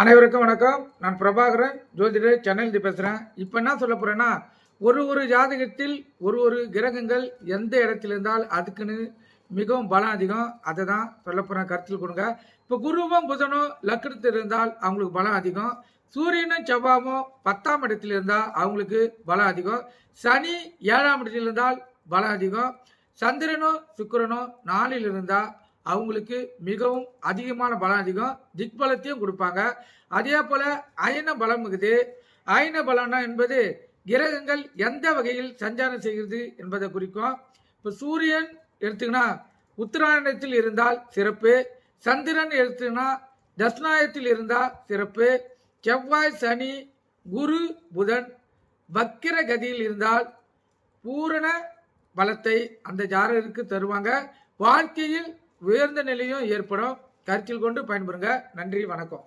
அனைவருக்கும் வணக்கம். நான் பிரபாகரன், ஜோதிடர், சென்னையிலிருந்து பேசுகிறேன். இப்போ என்ன சொல்ல போகிறேன்னா, ஒரு ஜாதகத்தில் ஒரு கிரகங்கள் எந்த இடத்துல இருந்தால் அதுக்குன்னு மிகவும் பலம் அதிகம். அதை தான் சொல்ல போகிறேன், கருத்தில் கொடுங்க. இப்போ குருவும் புதனும் லக்னத்தில் இருந்தால் அவங்களுக்கு பலம் அதிகம். சூரியனும் செவ்வாயும் 10ஆம் இடத்தில் இருந்தால் அவங்களுக்கு பலம் அதிகம். சனி 7ஆம் இடத்தில் இருந்தால் பலம் அதிகம். சந்திரனும் சுக்கிரனும் 4ல் இருந்தால் அவங்களுக்கு மிகவும் அதிகமான பலம் அதிகம். திக்பலத்தையும் கொடுப்பாங்க. அதே போல அயன பலம் இருக்குது. அயன பலம்னா என்பது கிரகங்கள் எந்த வகையில் சஞ்சாரம் செய்கிறது என்பதை குறிக்கும். இப்போ சூரியன் எடுத்துக்கினா உத்தராயணத்தில் இருந்தால் சிறப்பு. சந்திரன் எடுத்துக்கினா தட்சிணாயத்தில் இருந்தால் சிறப்பு. செவ்வாய், சனி, குரு, புதன் வக்கிர கதியில் இருந்தால் பூரண பலத்தை அந்த ஜாதகருக்கு தருவாங்க. வாழ்க்கையில் உயர்ந்த நிலையும் ஏற்படும். கருத்தில் கொண்டு பயன்பெறுங்க. நன்றி, வணக்கம்.